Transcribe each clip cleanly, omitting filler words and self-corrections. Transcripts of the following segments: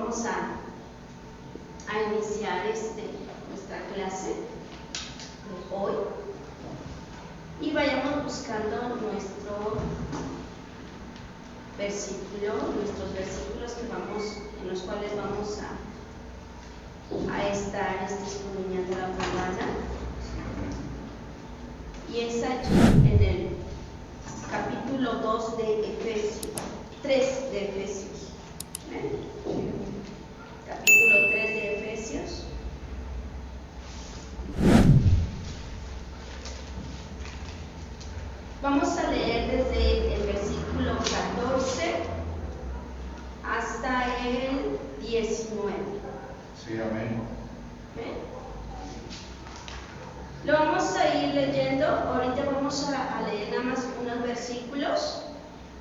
vamos a iniciar nuestra clase de hoy y vayamos buscando nuestros versículos en los cuales vamos a estar escudriñando la palabra. Y es allí en el capítulo 2 de Efesios, 3 de Efesios. Capítulo 3 de Efesios. Vamos a leer desde el versículo 14 hasta el 19. Sí, amén. Lo vamos a ir leyendo. Ahorita vamos a leer nada más unos versículos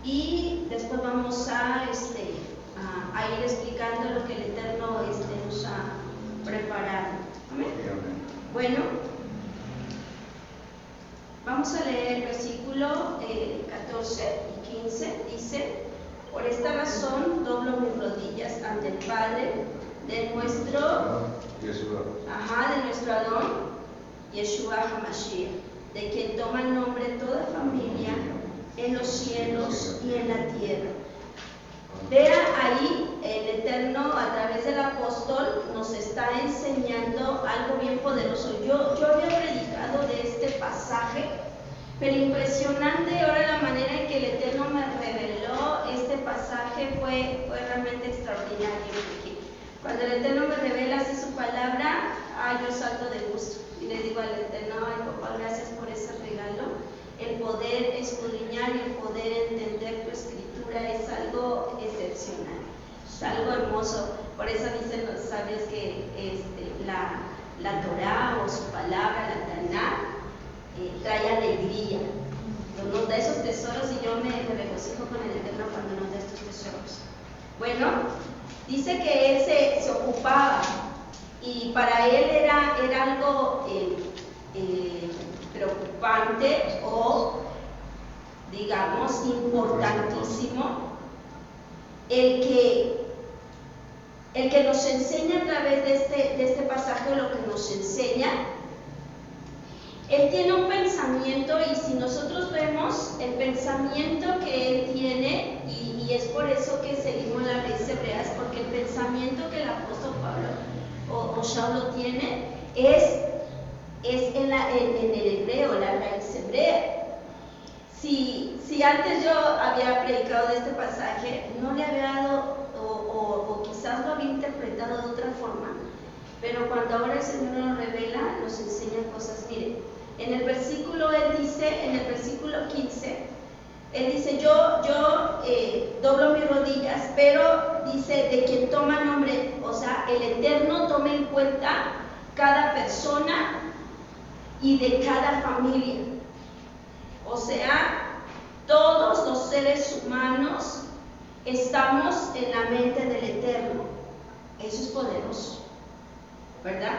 y después vamos a ir explicando lo que el Eterno nos ha preparado. ¿Amén? Sí, amén. Bueno, vamos a leer el versículo 14 y 15. Dice: por esta razón doblo mis rodillas ante el Padre de nuestro Adón Yeshua HaMashiach, de quien toma nombre toda familia en los cielos y en la tierra. Vea ahí, el Eterno a través del apóstol nos está enseñando algo bien poderoso. Yo había predicado de este pasaje, pero impresionante ahora la manera en que el Eterno me reveló este pasaje fue realmente extraordinario. Porque cuando el Eterno me revela así su palabra, yo salto de gusto y le digo al Eterno: ay, papá, gracias por ese regalo. El poder escudriñar y el poder entender tu escritura es algo excepcional, es algo hermoso. Por eso dicen los sabios que la Torah o su palabra, la Taná, trae alegría. Nos da esos tesoros y yo me regocijo con el Eterno cuando nos da estos tesoros. Bueno, dice que él se ocupaba y para él era algo preocupante o, digamos, importantísimo el que nos enseña a través de este pasaje lo que nos enseña. Él tiene un pensamiento, y si nosotros vemos el pensamiento que él tiene, y es por eso que seguimos las raíces hebreas, porque el pensamiento que el apóstol Pablo o Saulo tiene es en el hebreo, la raíz hebrea. Si antes yo había predicado de este pasaje, no le había dado, o quizás lo había interpretado de otra forma, pero cuando ahora el Señor nos revela, nos enseña cosas. Miren, en el versículo 15, él dice: yo doblo mis rodillas, pero dice de quien toma nombre, o sea, el Eterno toma en cuenta cada persona y de cada familia. O sea, todos los seres humanos estamos en la mente del Eterno. Eso es poderoso, ¿verdad?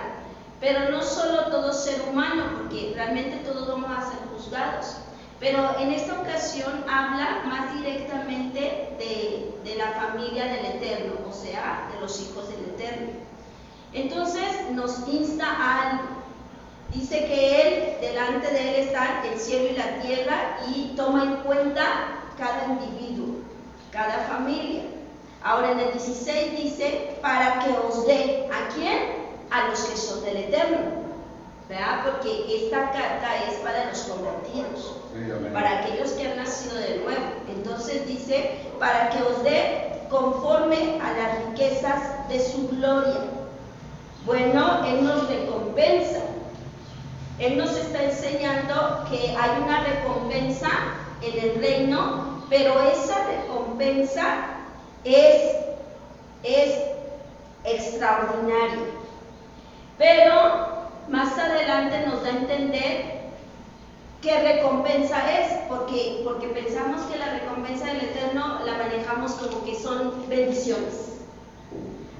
Pero no solo todo ser humano, porque realmente todos vamos a ser juzgados. Pero en esta ocasión habla más directamente de la familia del Eterno, o sea, de los hijos del Eterno. Entonces nos insta a algo. Dice que Él, delante de Él está el cielo y la tierra, y toma en cuenta cada individuo, cada familia. Ahora en el 16 dice: para que os dé, ¿a quién? A los que son del Eterno, ¿verdad? Porque esta carta es para los convertidos, sí, para aquellos que han nacido de nuevo. Entonces dice: para que os dé conforme a las riquezas de su gloria. Bueno, Él nos recompensa. Él nos está enseñando que hay una recompensa en el reino, pero esa recompensa es extraordinaria. Pero más adelante nos da a entender qué recompensa es, porque pensamos que la recompensa del Eterno la manejamos como que son bendiciones,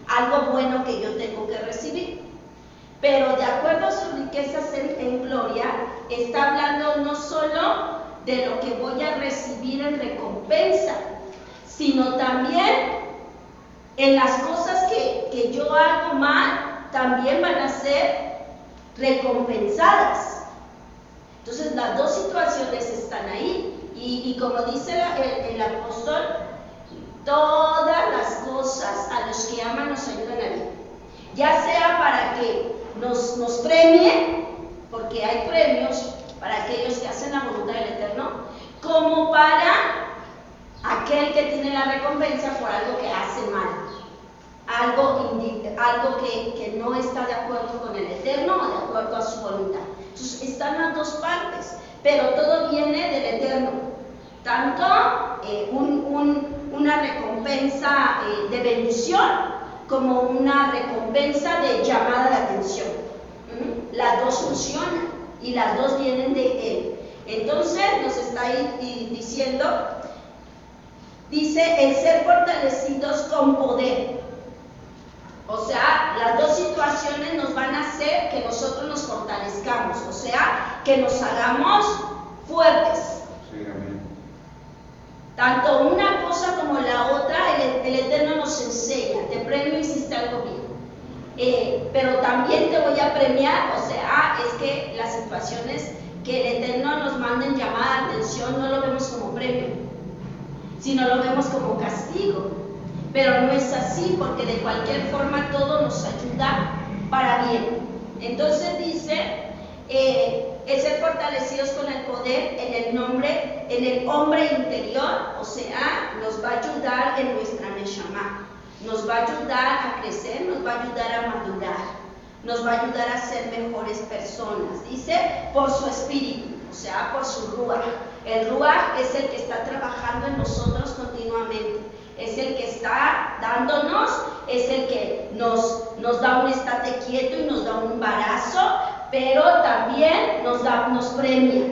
algo bueno que yo tengo que recibir. Pero de acuerdo a sus riquezas en gloria, está hablando no solo de lo que voy a recibir en recompensa, sino también en las cosas que que yo hago mal también van a ser recompensadas. Entonces las dos situaciones están ahí y como dice el apóstol, todas las cosas a los que aman nos ayudan a bien, ya sea para que nos premien, porque hay premios para aquellos que hacen la voluntad del Eterno, como para aquel que tiene la recompensa por algo que hace mal, algo que no está de acuerdo con el Eterno o de acuerdo a su voluntad. Entonces están las dos partes, pero todo viene del Eterno, tanto una recompensa de bendición como una recompensa de llamada de atención. Las dos funcionan y las dos vienen de Él. Entonces nos está ahí diciendo, dice el ser fortalecidos con poder. O sea, las dos situaciones nos van a hacer que nosotros nos fortalezcamos, o sea, que nos hagamos fuertes. Sí, amén. Tanto una cosa como la otra, el Eterno nos enseña, te premio hiciste algo bien, pero también te voy a premiar, o sea, es que las situaciones que el Eterno nos manda en llamada de atención no lo vemos como premio, sino lo vemos como castigo. Pero no es así, porque de cualquier forma todo nos ayuda para bien. Entonces dice, el ser fortalecidos con el poder en el hombre interior, o sea, nos va a ayudar en nuestra neshama, nos va a ayudar a crecer, nos va a ayudar a madurar, nos va a ayudar a ser mejores personas. Dice, por su espíritu, o sea, por su ruach. El ruach es el que está trabajando en nosotros continuamente. Es el que está dándonos, es el que nos da un estate quieto y nos da un embarazo, pero también nos premia.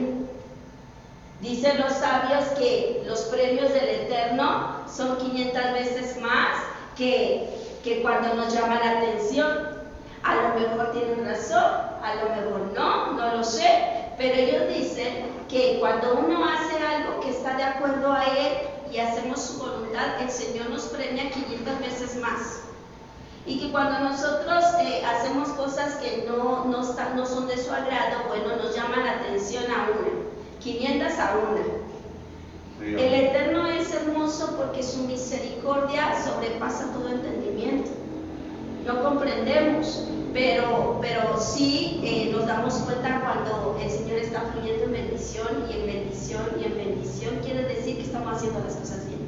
Dicen los sabios que los premios del Eterno son 500 veces más que cuando nos llama la atención. A lo mejor tienen razón, a lo mejor no lo sé, pero ellos dicen que cuando uno hace algo que está de acuerdo a Él y hacemos su voluntad, el Señor nos premia 500 veces más. Y que cuando nosotros hacemos cosas que no son de su agrado, bueno, nos llama la atención a una, 500 a una. El Eterno es hermoso porque su misericordia sobrepasa todo entendimiento. No comprendemos, pero sí nos damos cuenta cuando el Señor está fluyendo en bendición y en bendición y en bendición. Quiere decir que estamos haciendo las cosas bien.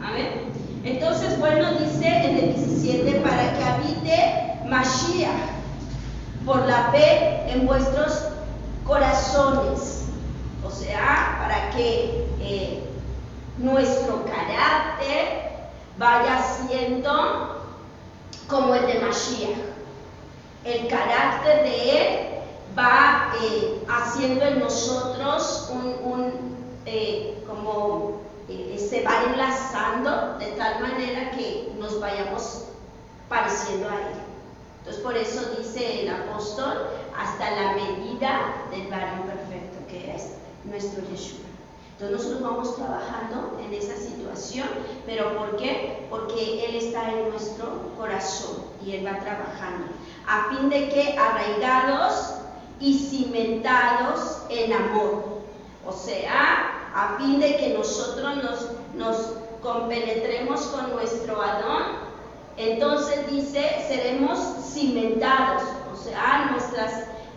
Amén. Entonces, bueno, dice en el 17, para que habite Mashiach por la fe en vuestros corazones. O sea, para que nuestro carácter vaya siendo como el de Mashiach. El carácter de Él va haciendo en nosotros se va enlazando de tal manera que nos vayamos pareciendo a Él. Entonces por eso dice el apóstol, hasta la medida del varón perfecto, que es nuestro Yeshua. Entonces nosotros vamos trabajando en esa situación, pero ¿por qué? Porque Él está en nuestro corazón y Él va trabajando, a fin de que arraigados y cimentados en amor, o sea, a fin de que nosotros nos compenetremos con nuestro Adón. Entonces dice, seremos cimentados, o sea,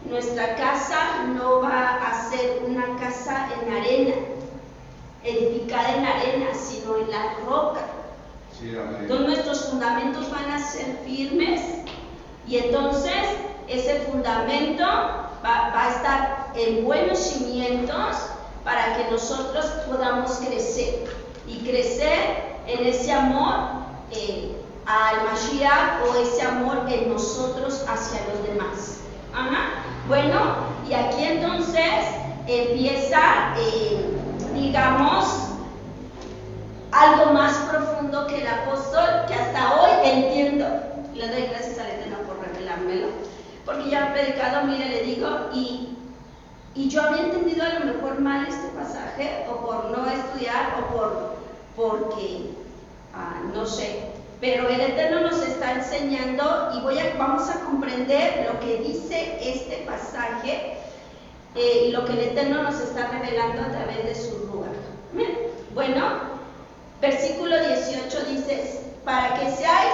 nuestra casa no va a ser una casa en arena, edificada en arena, sino en la roca. Sí, amén. Entonces nuestros fundamentos van a ser firmes y entonces ese fundamento va a estar en buenos cimientos para que nosotros podamos crecer y crecer en ese amor al Mashiach, o ese amor en nosotros hacia los demás. Ajá. Bueno, y aquí entonces empieza, digamos, algo más profundo que el apóstol, que hasta hoy entiendo. Le doy gracias al Eterno por revelármelo, porque ya he predicado, mire, le digo, y yo había entendido a lo mejor mal este pasaje, o por no estudiar, o porque no sé, pero el Eterno nos está está enseñando y vamos a comprender lo que dice este pasaje y lo que el Eterno nos está revelando a través de su ruaj. Bueno, versículo 18 dice, para que seáis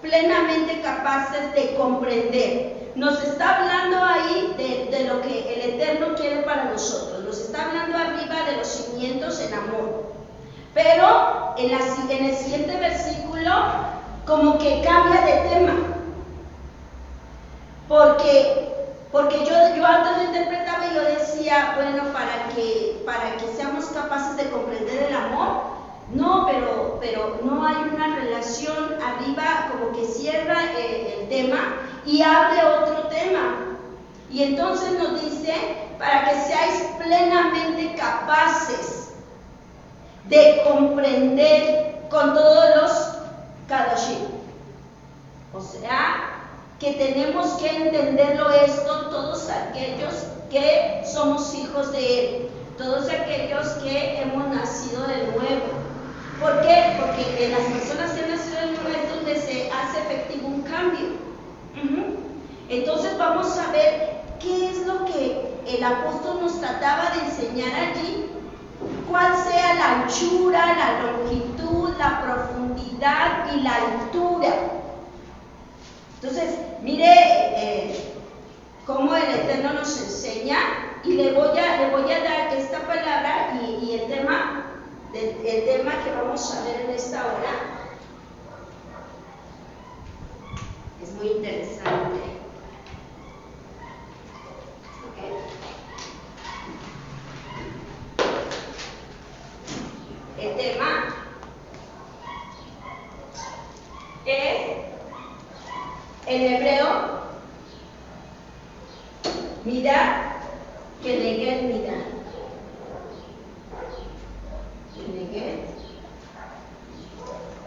plenamente capaces de comprender. Nos está hablando ahí de lo que el Eterno quiere para nosotros. Nos está hablando arriba de los cimientos en amor. Pero en el siguiente versículo como que cambia de tema. Porque yo antes lo interpretaba y yo decía, bueno, para que seamos capaces de comprender el amor. No, pero no hay una relación arriba, como que cierra el tema y abre otro tema. Y entonces nos dice, para que seáis plenamente capaces de comprender con todos los kadoshim. O sea, que tenemos que entenderlo esto todos aquellos que somos hijos de Él, todos aquellos que hemos nacido de nuevo. ¿Por qué? Porque en las personas que han nacido de nuevo es donde se hace efectivo un cambio. Entonces vamos a ver qué es lo que el apóstol nos trataba de enseñar allí, cuál sea la anchura, la longitud, la profundidad y la altura. Entonces, mire cómo el Eterno nos enseña, y le voy a dar esta palabra y el tema que vamos a ver en esta hora es muy interesante. Okay. El tema es en hebreo, mirar, que neguer mirar.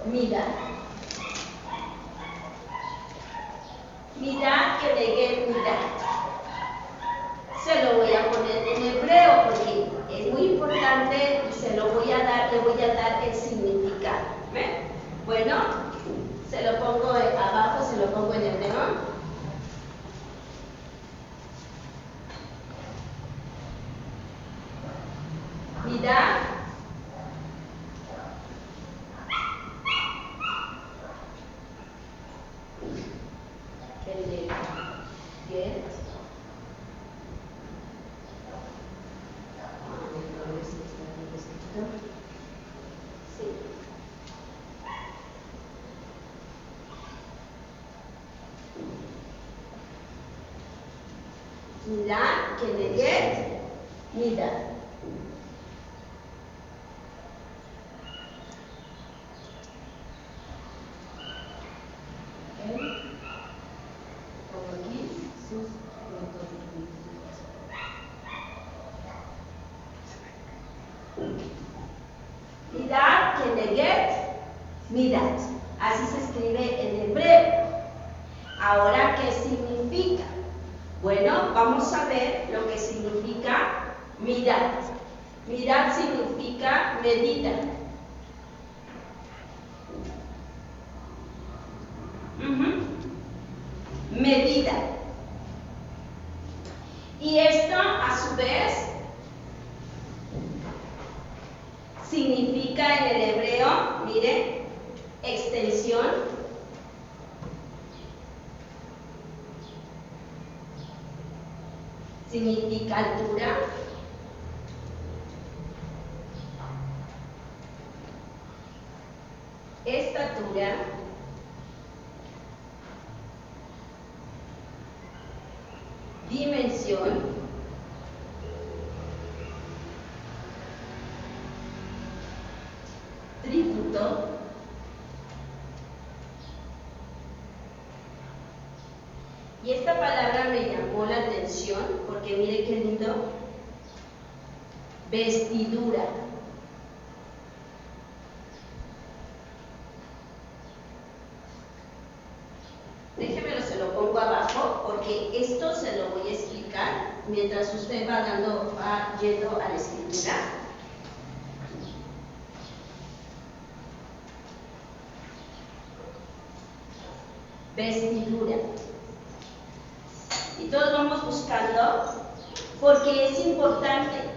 Mirar. Mirar, que neguer mirar. Se lo voy a poner en hebreo porque es muy importante y le voy a dar el significado. Bueno, se lo pongo abajo, se lo pongo en hebreo. Mirar. Mirar, que neguer, mirar. Mirar, que neguer, mirat. Así se escribe en hebreo. Ahora, ¿qué significa? Bueno, vamos a ver lo que significa mirar. Mirar significa medida. Medida. Y esto, a su vez, significa en el hebreo, mire, extensión. Significa altura. Estatura. Dimensión. Tributo. Y esta palabra me llamó la atención porque mire qué lindo. Vestidura. Déjemelo, se lo pongo abajo porque esto se lo voy a explicar mientras usted va yendo a la escritura. vestidura. Y todos vamos buscando porque es importante.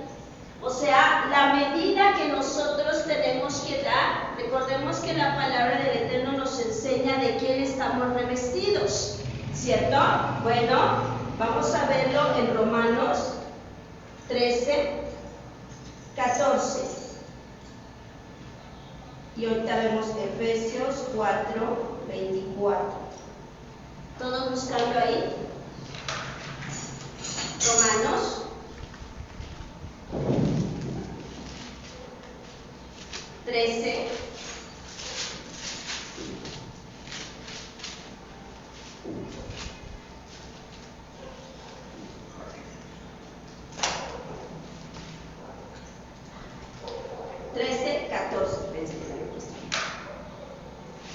O sea, la medida que nosotros tenemos que dar, recordemos que la palabra del Eterno nos enseña de quién estamos revestidos, ¿cierto? Bueno, vamos a verlo en Romanos 13, 14. Y ahorita vemos Efesios 4, 24. ¿Todos buscando ahí? Romanos 13, 14.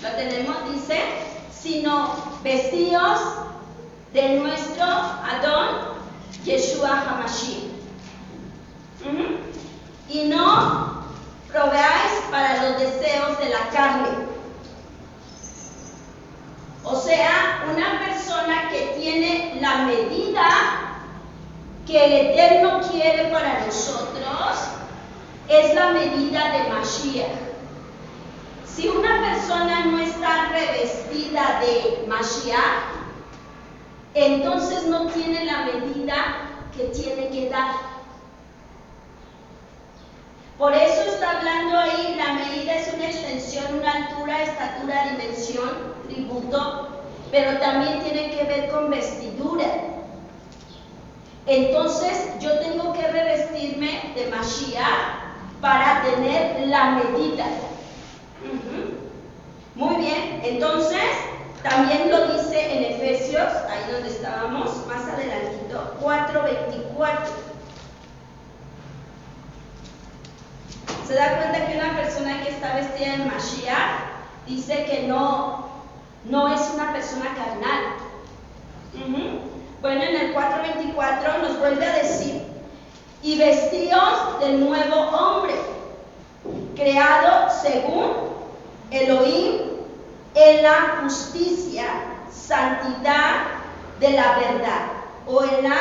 Lo tenemos, dice, sino vestidos de nuestro Adón Yeshua HaMashiach. Y no proveáis para los deseos de la carne. O sea, una persona que tiene la medida que el Eterno quiere para nosotros es la medida de Mashiach. Si una persona no está revestida de Mashiach, entonces no tiene la medida que tiene que dar. Por eso está hablando ahí, la medida es una extensión, una altura, estatura, dimensión, tributo, pero también tiene que ver con vestidura. Entonces yo tengo que revestirme de Mashiach para tener la medida. Muy bien, entonces también lo dice en Efesios, ahí donde estábamos, más adelantito, 4:24. Se da cuenta que una persona que está vestida en Mashiach dice que no es una persona carnal. Bueno, en el 4:24 nos vuelve a decir, y vestidos del nuevo hombre, creado según Elohim en la justicia, santidad de la verdad. O en la,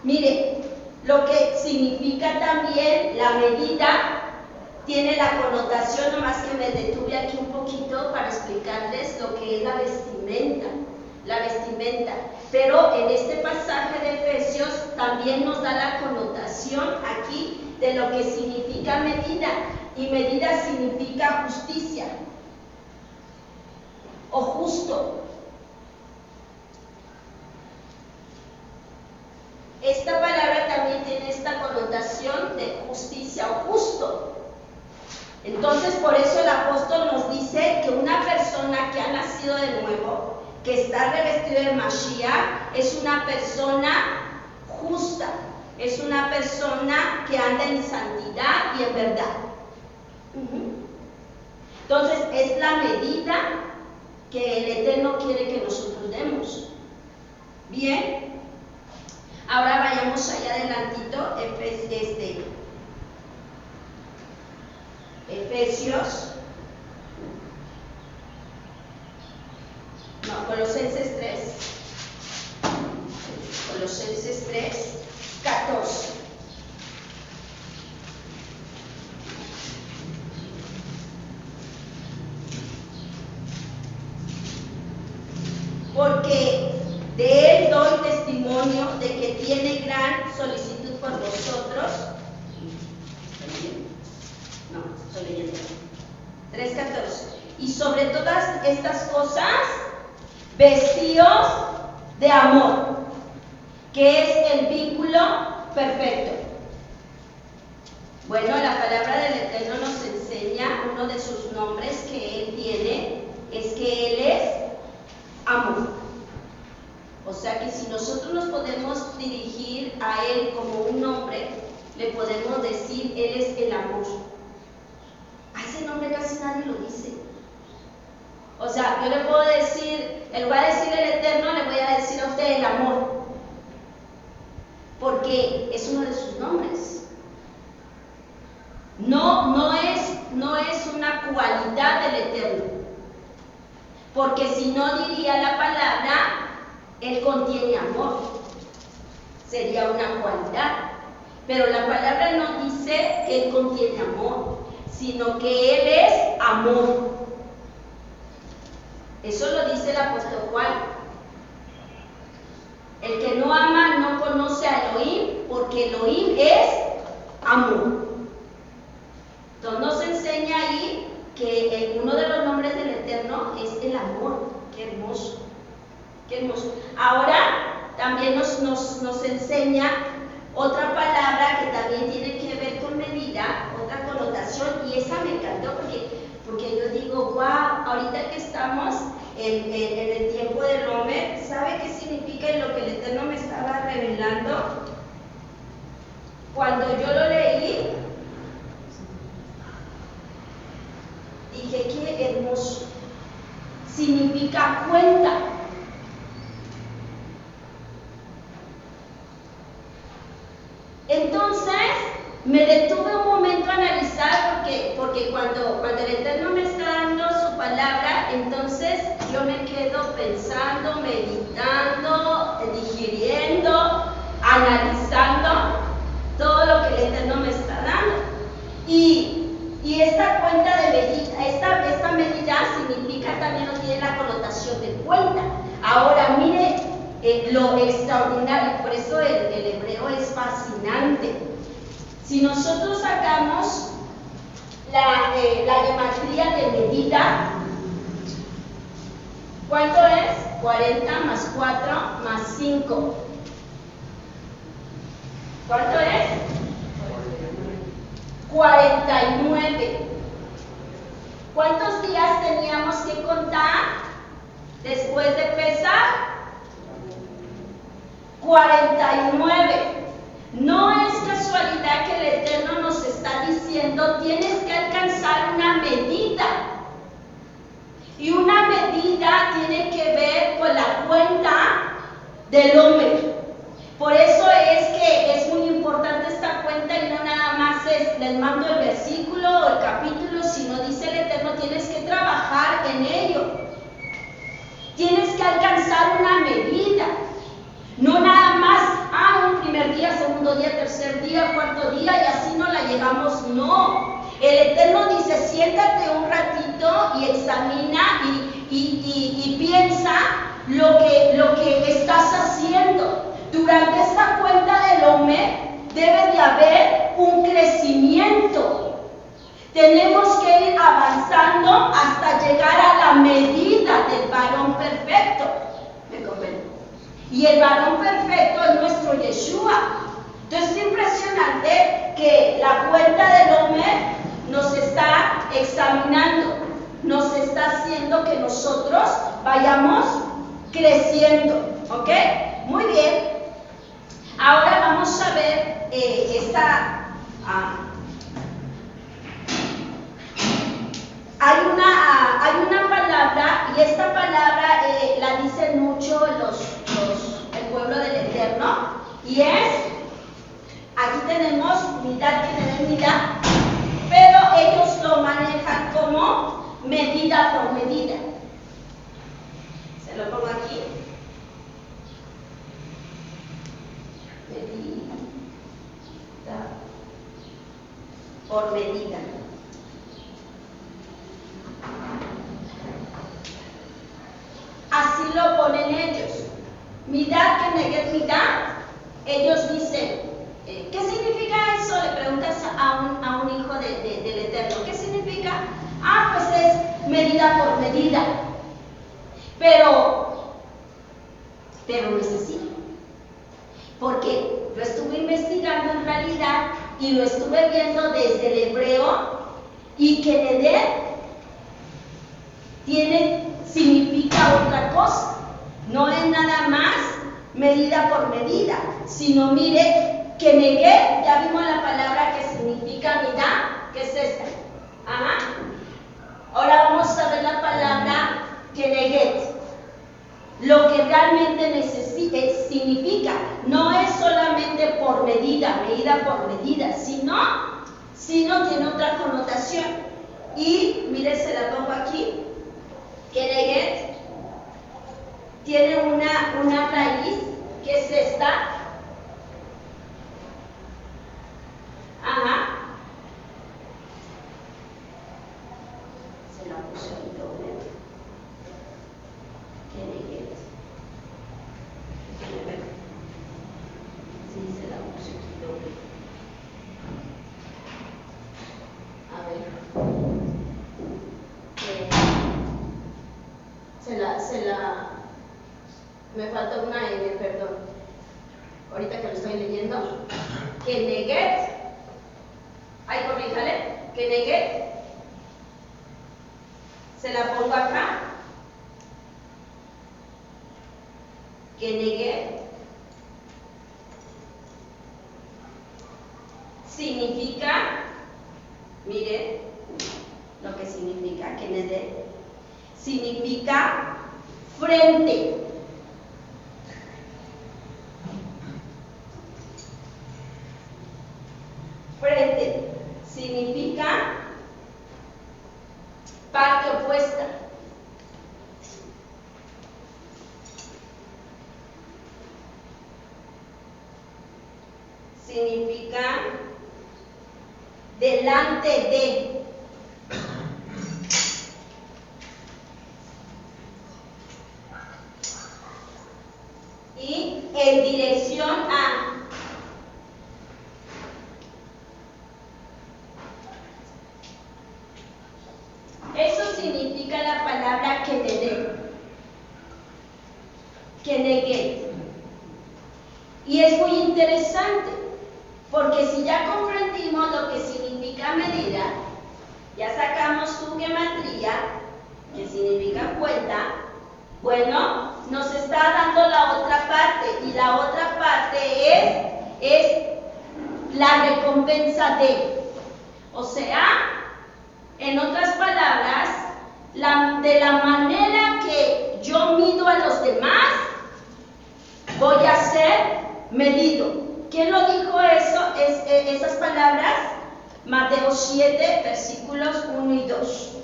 mire, lo que significa también la medida tiene la connotación, nomás que me detuve aquí un poquito para explicarles lo que es la vestimenta. Pero en este pasaje de Efesios también nos da la connotación aquí de lo que significa medida, y medida significa justicia o justo. Esta palabra también tiene esta connotación de justicia o justo. Entonces, por eso el apóstol nos dice que una persona que ha nacido de nuevo, que está revestido de Mashiach, es una persona justa, es una persona que anda en santidad y en verdad. Entonces, es la medida que el Eterno quiere que nosotros demos. Bien, ahora vayamos allá adelantito, Colosenses 3, 14. Porque de él doy testimonio de que tiene gran solicitud por vosotros. No, estoy leyendo. 3:14. Y sobre todas estas cosas, vestidos de amor, que es el vínculo perfecto. Bueno, la palabra del Eterno nos enseña uno de sus nombres que Él tiene, es que Él es amor. O sea que si nosotros nos podemos dirigir a Él como un nombre, le podemos decir, Él es el amor. A ese nombre casi nadie lo dice. O sea, yo le puedo decir, en lugar de decir el Eterno, le voy a decir a usted el amor, porque es uno de sus nombres. No es una cualidad del Eterno, porque si no diría la palabra Él contiene amor, sería una cualidad, pero la palabra no dice que Él contiene amor, sino que Él es amor. Eso lo dice el apóstol Juan. El que no ama no conoce a Elohim, porque Elohim es amor. Entonces nos enseña ahí que uno de los nombres del Eterno es el amor. Qué hermoso, qué hermoso. Ahora también nos enseña otra palabra que también tiene que ver con medida, otra connotación, y esa me encantó porque yo digo, wow, ahorita que estamos en el tiempo del hombre, ¿sabe qué significa lo que el Eterno me estaba revelando? Cuando yo lo leí, dije, qué hermoso. Significa cuenta. Entonces, me detuve un momento a analizar porque cuando el Eterno me está dando su palabra, entonces yo me quedo pensando, meditando, digiriendo, analizando todo lo que el Eterno me está dando. Y esta cuenta de medida, esta medida significa también, no tiene la connotación de cuenta. Ahora mire lo extraordinario, por eso el hebreo es fascinante. Si nosotros sacamos la gematría de medida, ¿cuánto es? 40 más 4 más 5. ¿Cuánto es? 49. ¿Cuántos días teníamos que contar después de pesar? 49. No es casualidad que el Eterno nos está diciendo, tienes que alcanzar una medida. Y una medida tiene que ver con la cuenta del hombre. Por eso es que es muy importante esta cuenta y no nada más les mando el versículo o el capítulo, sino dice el Eterno, tienes que trabajar en ello. Tienes que alcanzar una medida. No nada más, un primer día, segundo día, tercer día, cuarto día y así no la llevamos, no. El Eterno dice, siéntate un ratito y examina y piensa lo que estás haciendo. Durante esta cuenta del hombre debe de haber un crecimiento. Tenemos que ir avanzando hasta llegar a la medida del varón perfecto. ¿Me comprendo? Y el varón perfecto es nuestro Yeshua. Entonces es impresionante que la cuenta del hombre nos está examinando, nos está haciendo que nosotros vayamos creciendo. ¿Ok? Muy bien. Ahora vamos a ver hay una palabra, y esta palabra la dicen mucho el pueblo del Eterno, y es, aquí tenemos mitad que tener mitad, pero ellos lo manejan como medida por medida. Se lo pongo aquí. Medida por medida. Así lo ponen ellos. Midad que neguet midad. Ellos dicen, ¿qué significa eso? Le preguntas a un hijo del Eterno. ¿Qué significa? Pues es medida por medida. Pero no es así. Porque lo estuve investigando en realidad y lo estuve viendo desde el hebreo, y que Neder significa otra cosa. No es nada más medida por medida, sino mire que neguet, ya vimos la palabra que significa midá, que es esta. Ahora vamos a ver la palabra que neguet. Lo que realmente significa, no es solamente por medida por medida, sino tiene otra connotación. Y mire, se la pongo aquí, que neguet tiene una raíz que es esta. Ajá. Se la puse ahí doble. Keneget. Sí, se la puse aquí doble. A ver. Me falta una N, perdón. Ahorita que lo estoy leyendo. Keneget. Ahí corríjale. Keneget. Se la pongo acá. Keneget significa, mire lo que significa Keneget. Significa frente. Frente significa parte opuesta. Significa delante de. Y en dirección a. Eso significa la palabra Keneget. Y es muy interesante, porque si ya comprendimos lo que significa medida, ya sacamos su gematría, que significa cuenta, bueno, nos está dando la otra parte, y la otra parte es la recompensa de. O sea, en otras palabras, de la manera que yo mido a los demás, voy a ser medido. ¿Quién lo dijo eso? Esas palabras, Mateo 7, versículos 1 y 2.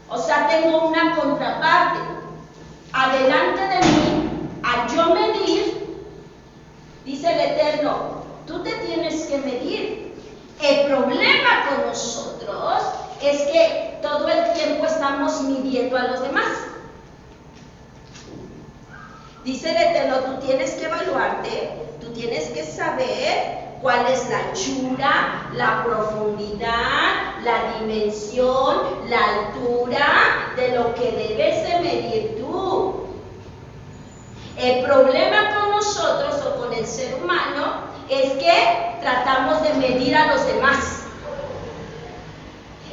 O sea, tengo una contraparte. Adelante de mí, al yo medir, dice el Eterno, tú te tienes que medir. El problema con nosotros es que todo el tiempo estamos midiendo a los demás. Dice el Eterno, tú tienes que evaluarte, tú tienes que saber cuál es la anchura, la profundidad, la dimensión, la altura de lo que debes de medir tú. El problema con nosotros o con el ser humano es que tratamos de medir a los demás.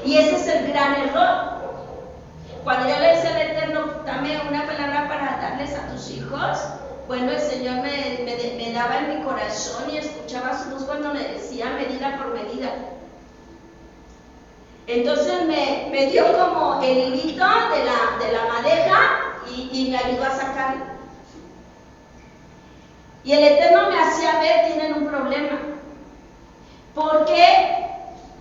Y ese es el gran error. Cuando yo le decía al Eterno, dame una palabra para darles a tus hijos, bueno, el Señor me daba en mi corazón y escuchaba su voz cuando me decía medida por medida. Entonces me dio como el hilito de la madeja y me ayudó a sacarlo. Y el Eterno me hacía ver, tienen un problema. ¿Por qué?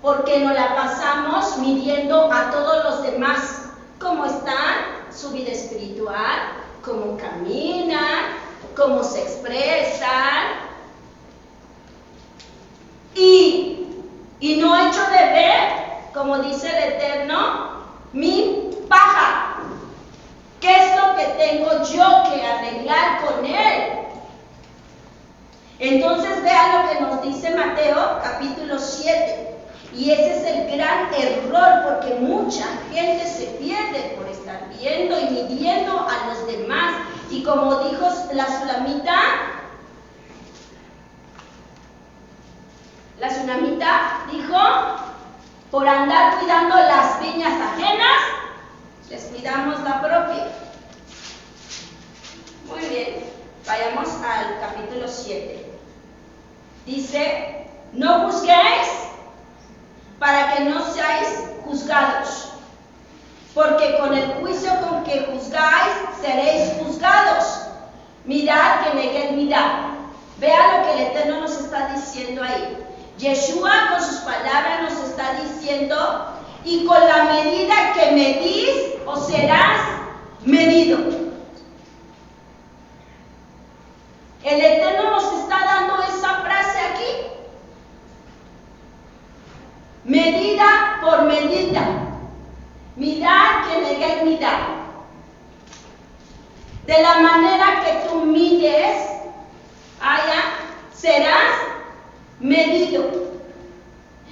Porque nos la pasamos midiendo a todos los demás. ¿Cómo están? Su vida espiritual, cómo caminan, cómo se expresan. Y no he hecho de ver, como dice el Eterno, mi paja. ¿Qué es lo que tengo yo que arreglar con él? Entonces vean lo que nos dice Mateo capítulo 7. Y ese es el gran error, porque mucha gente se pierde por estar viendo y midiendo a los demás. Y como dijo la Sunamita dijo, por andar cuidando las viñas ajenas, descuidamos la propia. Muy bien, vayamos al capítulo 7. Dice, no juzguéis para que no seáis juzgados, porque con el juicio con que juzgáis seréis juzgados. Mirad que neguéis, mirad. Vea lo que el Eterno nos está diciendo ahí. Yeshua con sus palabras nos está diciendo, y con la medida que medís, os serás medido. El Eterno nos está dando esa frase aquí. Medida por medida. Mirar que negué mirar. De la manera que tú mides, serás medido.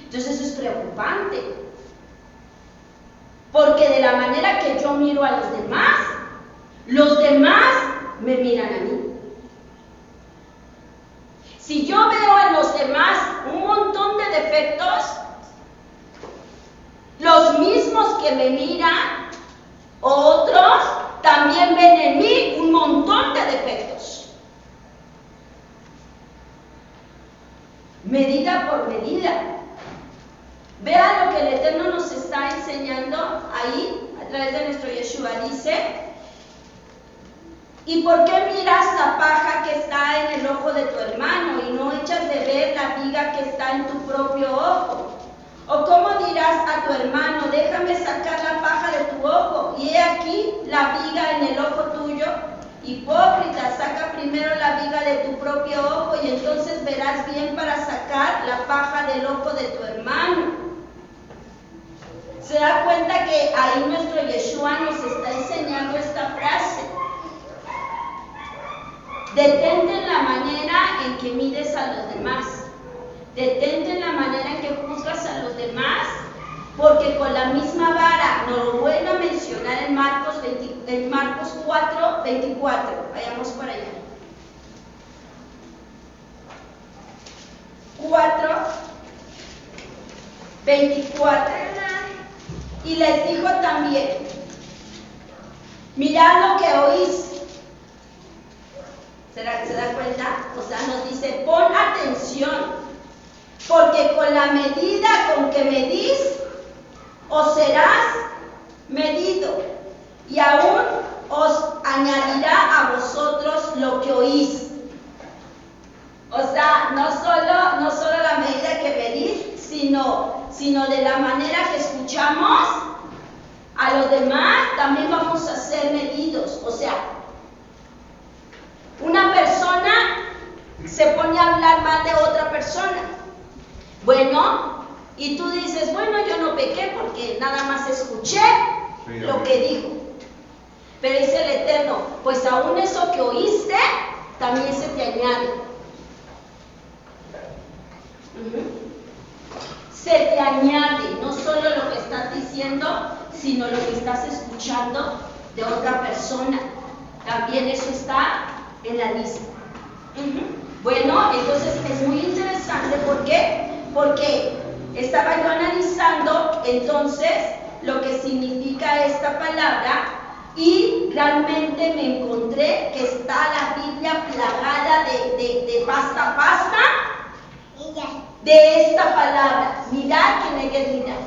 Entonces eso es preocupante. Porque de la manera que yo miro a los demás me miran a mí. Si yo veo en los demás un montón de defectos, los mismos que me miran, otros también ven en mí un montón de defectos. Medida por medida. Vean lo que el Eterno nos está enseñando ahí, a través de nuestro Yeshua. Dice, ¿y por qué miras la paja que está en el ojo de tu hermano y no echas de ver la viga que está en tu propio ojo? ¿O cómo dirás a tu hermano, déjame sacar la paja de tu ojo, y he aquí la viga en el ojo tuyo? Hipócrita, saca primero la viga de tu propio ojo y entonces verás bien para sacar la paja del ojo de tu hermano. Se da cuenta que ahí nuestro Yeshua nos está enseñando esta frase. Detente en la manera en que mides a los demás. Detente en la manera en que juzgas a los demás, porque con la misma vara, nos lo vuelve a mencionar en Marcos 4, 24. Vayamos por allá. 4, 24. Y les dijo también, mirad lo que oís. ¿Se da cuenta? O sea, nos dice, pon atención, porque con la medida con que medís, os serás medido, y aún os añadirá a vosotros lo que oís. O sea, no solo la medida que medís, sino de la manera que escuchamos a los demás, también vamos a ser medidos. O sea, una persona se pone a hablar mal de otra persona. Bueno, y tú dices, bueno, yo no pequé porque nada más escuché lo que dijo. Pero dice el Eterno, pues aún eso que oíste, también se te añade. Se te añade, no solo lo que estás diciendo, sino lo que estás escuchando de otra persona. También eso está en la lista. Bueno, entonces es muy interesante. ¿Por qué? Porque estaba yo analizando entonces lo que significa esta palabra y realmente me encontré que está la Biblia plagada de pasta de esta palabra. Mirad que negué mirar.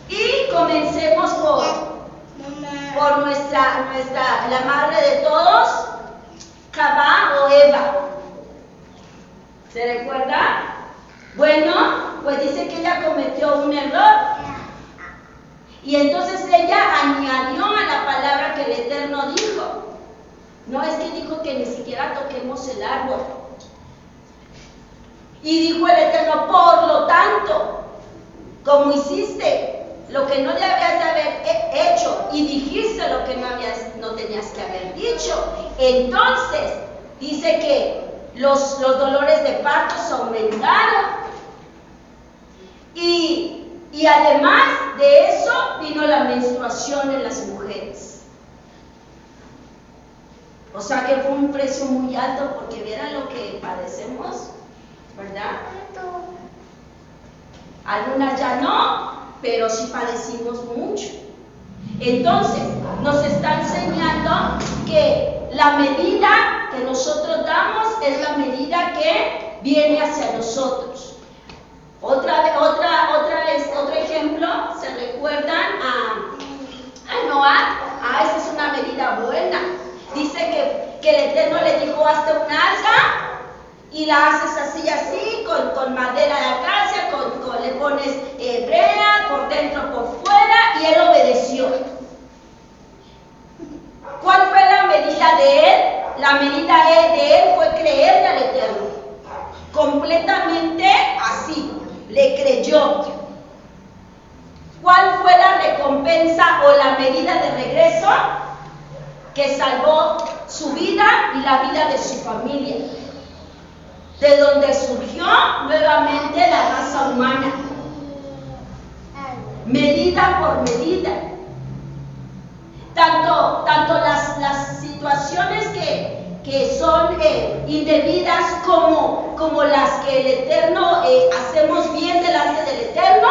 Y comencemos por la madre de todos, Cabá o Eva. ¿Se recuerda? Bueno, pues dice que ella cometió un error. Y entonces ella añadió a la palabra que el Eterno dijo. No es que dijo que ni siquiera toquemos el árbol. Y dijo el Eterno, por lo tanto, como hiciste lo que no debías de haber hecho y dijiste lo que no tenías que haber dicho, entonces dice que los dolores de parto se aumentaron y además de eso vino la menstruación en las mujeres. O sea que fue un precio muy alto, porque vieran lo que padecemos, ¿verdad? Algunas ya no, pero sí padecimos mucho. Entonces nos está enseñando que la medida que nosotros damos es la medida que viene hacia nosotros. Otro ejemplo, ¿se recuerdan a Noah? Esa es una medida buena. Dice que el Eterno le dijo, hazte un arca y la haces así, con madera de acacia, le pones brea por dentro, por fuera, y él obedeció. ¿Cuál fue la medida de él? La medida de él fue creerle al Eterno. Completamente así, le creyó. ¿Cuál fue la recompensa o la medida de regreso? Que salvó su vida y la vida de su familia, de donde surgió nuevamente la raza humana, medida por medida. Tanto las situaciones que son indebidas como las que el Eterno hacemos bien delante del Eterno,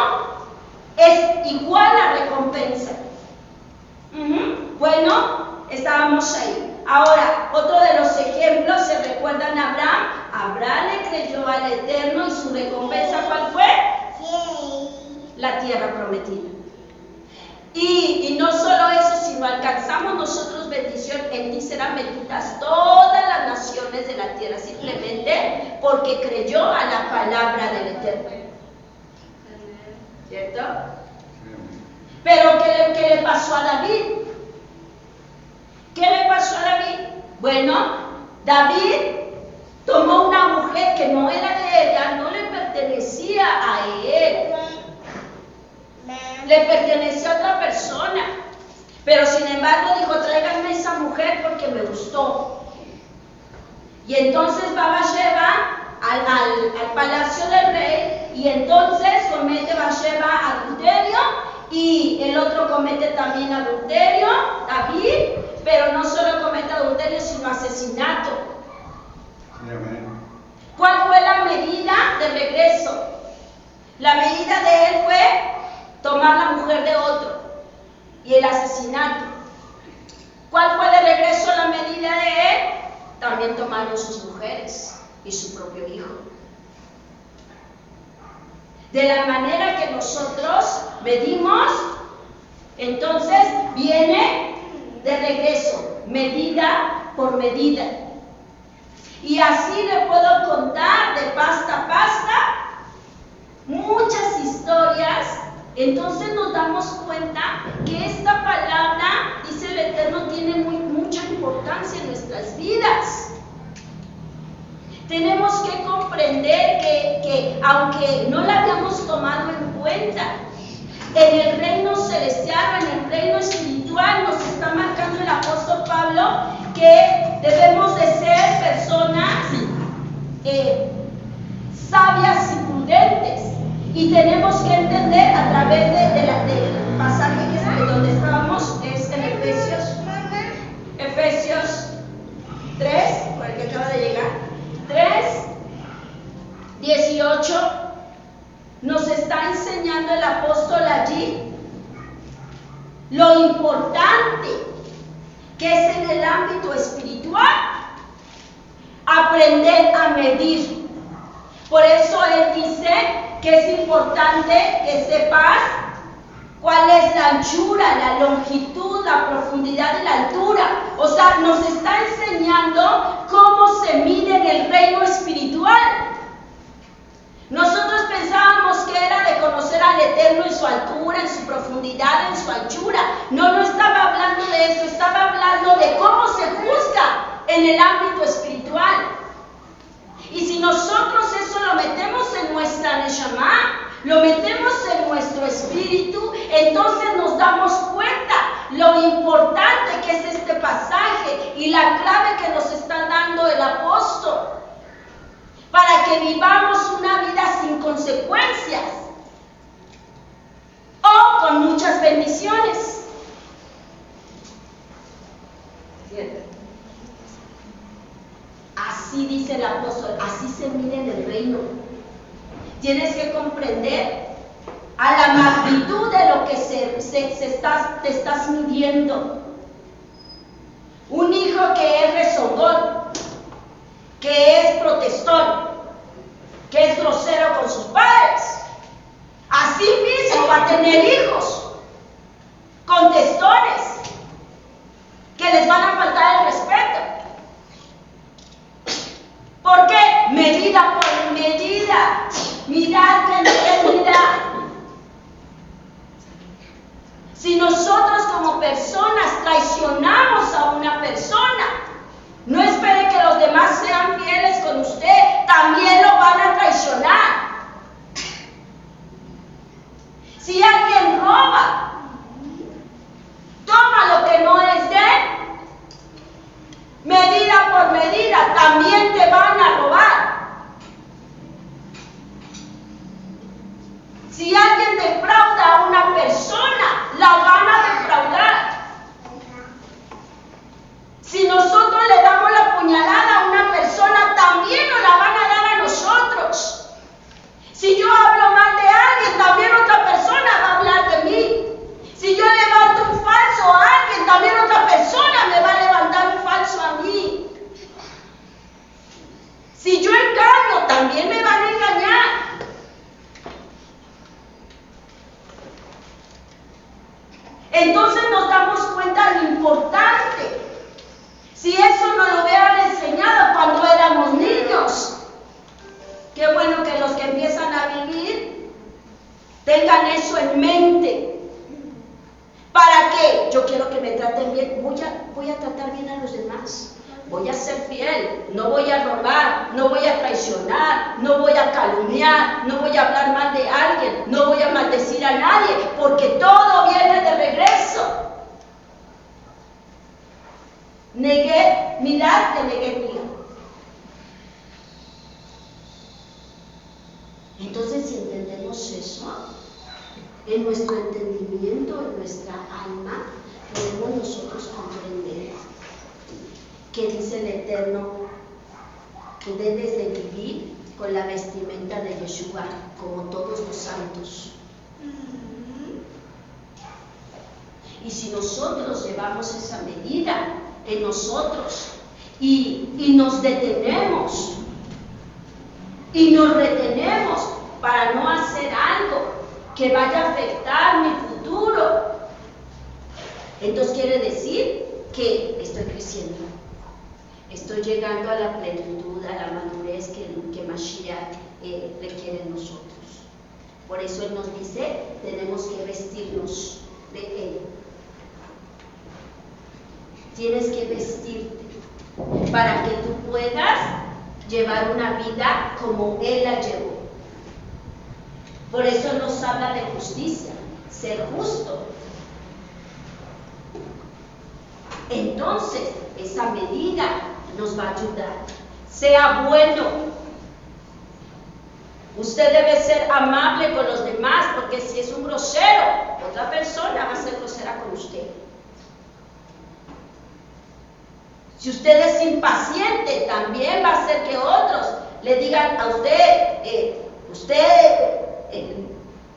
es igual la recompensa. Bueno, estábamos ahí. Ahora, otro de los ejemplos, ¿se recuerdan a Abraham? Abraham le creyó al Eterno y su recompensa, ¿cuál fue? La tierra prometida. Y no solo eso, sino alcanzamos nosotros bendición. En ti serán benditas todas las naciones de la tierra, simplemente porque creyó a la palabra del Eterno. ¿Cierto? Pero ¿qué le pasó a David? ¿Qué le pasó a David? Bueno, David tomó una mujer que no era de ella, no le pertenecía a él. Le pertenecía a otra persona, pero sin embargo dijo: tráiganme esa mujer porque me gustó. Y entonces va Bathsheba al palacio del rey, y entonces comete Bathsheba adulterio, y el otro comete también adulterio, David, pero no solo comete adulterio, sino asesinato. ¿Cuál fue la medida de regreso? La medida de él fue tomar la mujer de otro y el asesinato. ¿Cuál fue de regreso la medida de él? También tomaron sus mujeres y su propio hijo. De la manera que nosotros medimos, entonces viene de regreso, medida por medida. Y así le puedo contar de pasta a pasta muchas historias. Entonces nos damos cuenta que esta palabra, dice el Eterno, tiene mucha importancia en nuestras vidas. Tenemos que comprender que aunque no la habíamos tomado en cuenta, en el reino celestial, en el reino espiritual, nos está marcando el apóstol Pablo que debemos de ser personas sabias y prudentes. Y tenemos que entender a través del pasaje donde estábamos, es en Efesios 3, por el que acaba de llegar, 3:18, nos está enseñando el apóstol allí lo importante que es en el ámbito espiritual aprender a medir. Por eso él dice que es importante que sepas cuál es la anchura, la longitud, la profundidad y la altura. O sea, nos está enseñando cómo se mide en el reino espiritual. Nosotros pensábamos que era de conocer al Eterno en su altura, en su profundidad, en su anchura. No estaba hablando de eso, estaba hablando de cómo se juzga en el ámbito espiritual. Y si nosotros eso lo metemos en nuestra neshama, lo metemos en nuestro espíritu, entonces nos damos cuenta lo importante que es este pasaje y la clave que nos está dando el apóstol para que vivamos una vida sin consecuencias o con muchas bendiciones. ¿Cierto? Así dice el apóstol, así se mide en el reino. Tienes que comprender a la magnitud de lo que te estás midiendo. Un hijo que es rezongón, que es protestón, que es grosero con sus padres, así mismo va a tener hijos contestones que les van a faltar el respeto. ¿Por qué? Mirad que mirad. Si nosotros como personas traicionamos a una persona, no espere que los demás sean fieles con usted, también lo van a traicionar. Si alguien roba, toma lo que no es de él, medida por medida, también te van a robar. Si alguien defrauda a una persona, la van a defraudar. Si nosotros le damos la puñalada a una persona, también nos la van a dar a nosotros. Si yo hablo mal de alguien, también otra persona va a hablar de mí. Si yo levanto un falso a alguien, también otra persona me va a levantar un falso a mí. Si yo engaño, también me van a engañar. Entonces nos damos cuenta de lo importante. Si eso nos lo hubieran enseñado cuando éramos niños, qué bueno que los que empiezan a vivir tengan eso en mente. ¿Para qué? Yo quiero que me traten bien. Voy a tratar bien a los demás. Voy a ser fiel. No voy a robar. No voy a traicionar. No voy a calumniar. No voy a hablar mal de alguien. No voy a maldecir a nadie. Porque todo viene de regreso. Mirad que negué mío. Entonces, si entendemos eso, en nuestro entendimiento, en nuestra alma, podemos nosotros comprender que dice el Eterno que debes de vivir con la vestimenta de Yeshua, como todos los santos. Y si nosotros llevamos esa medida en nosotros y nos detenemos y nos retenemos para no hacer algo que vaya a afectar mi futuro, entonces quiere decir que estoy creciendo, estoy llegando a la plenitud, a la madurez que Mashiach requiere en nosotros. Por eso Él nos dice, tenemos que vestirnos de Él. Tienes que vestirte para que tú puedas llevar una vida como Él la llevó. Por eso nos habla de justicia, ser justo. Entonces, esa medida nos va a ayudar. Sea bueno. Usted debe ser amable con los demás, porque si es un grosero, otra persona va a ser grosera con usted. Si usted es impaciente, también va a hacer que otros le digan a usted,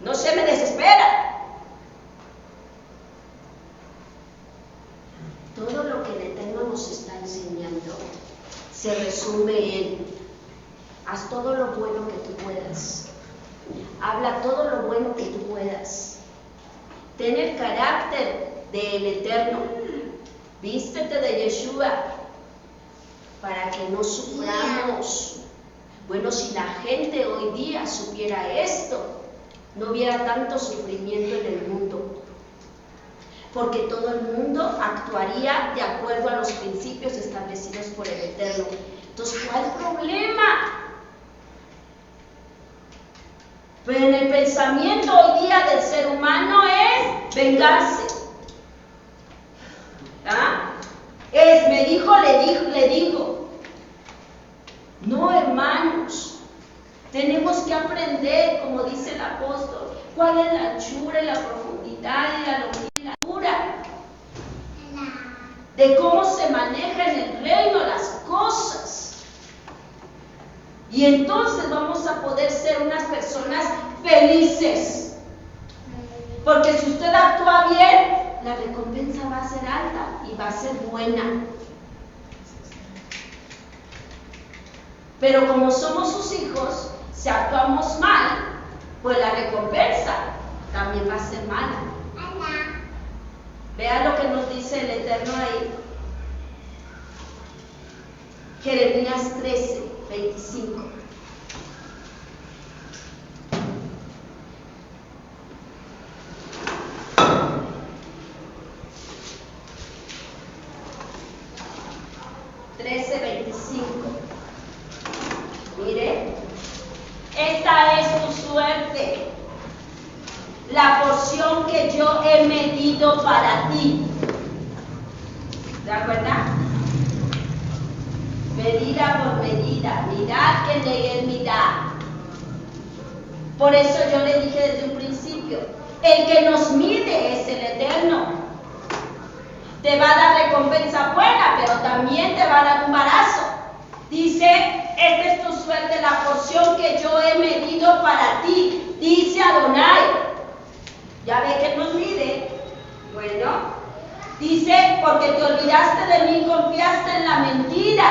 no se me desespera. Todo lo que el Eterno nos está enseñando se resume en: haz todo lo bueno que tú puedas, habla todo lo bueno que tú puedas, ten el carácter del Eterno, vístete de Yeshua para que no suframos. Bueno, si la gente hoy día supiera esto, no hubiera tanto sufrimiento en el mundo, porque todo el mundo actuaría de acuerdo a los principios establecidos por el Eterno. Entonces, ¿cuál problema? Pero en el pensamiento hoy día del ser humano es vengarse. ¿Ah? Me dijo, le digo. No, hermanos, tenemos que aprender, como dice el apóstol, cuál es la anchura y la profundidad y la longitud y la altura, de cómo se maneja en el reino las cosas. Y entonces vamos a poder ser unas personas felices, porque si usted actúa bien, la recompensa va a ser alta y va a ser buena. Pero como somos sus hijos, si actuamos mal, pues la recompensa también va a ser mala. Vea lo que nos dice el Eterno ahí. Jeremías 13, 25. la porción que yo he medido para ti. ¿De acuerdo? Medida por medida, mirad que negué mirad. Por eso yo le dije desde un principio, el que nos mide es el Eterno. Te va a dar recompensa buena, pero también te va a dar un embarazo. Dice, esta es tu suerte, la porción que yo he medido para ti, dice Adonai. Ya ve que nos mide. Bueno, dice, porque te olvidaste de mí, confiaste en la mentira,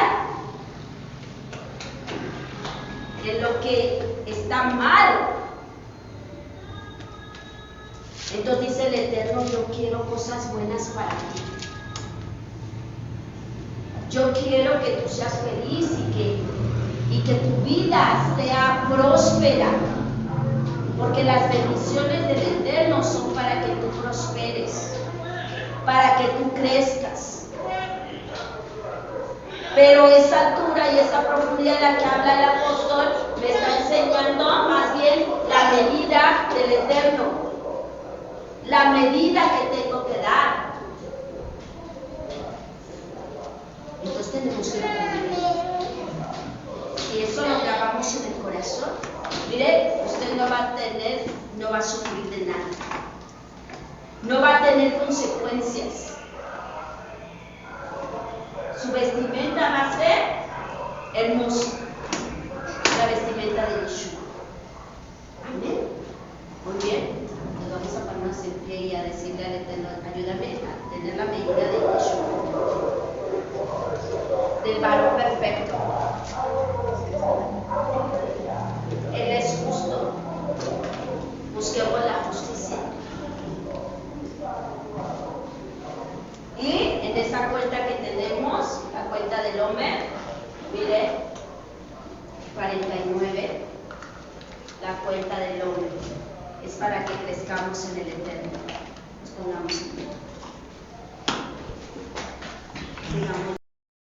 en lo que está mal. Entonces dice el Eterno, yo quiero cosas buenas para ti. Yo quiero que tú seas feliz y que tu vida sea próspera. Porque las bendiciones del Eterno son para que tú prosperes, para que tú crezcas. Pero esa altura y esa profundidad de la que habla el apóstol me está enseñando más bien la medida del Eterno, la medida que tengo que dar. Entonces tenemos que aprender. Si eso lo grabamos en el corazón, mire, usted no va a sufrir de nada. No va a tener consecuencias. Su vestimenta va a ser hermosa. La vestimenta de Yeshua. Amén. Muy bien. Nos vamos a ponernos en pie y a decirle al Eterno, ayúdame a tener la medida de Yeshua. Del varón perfecto. Él es justo. Busquemos la justicia. Y en esa cuenta que tenemos, la cuenta del Homer, mire, 49, la cuenta del Homer, es para que crezcamos en el Eterno. Nos pongamos en pie. Digamos.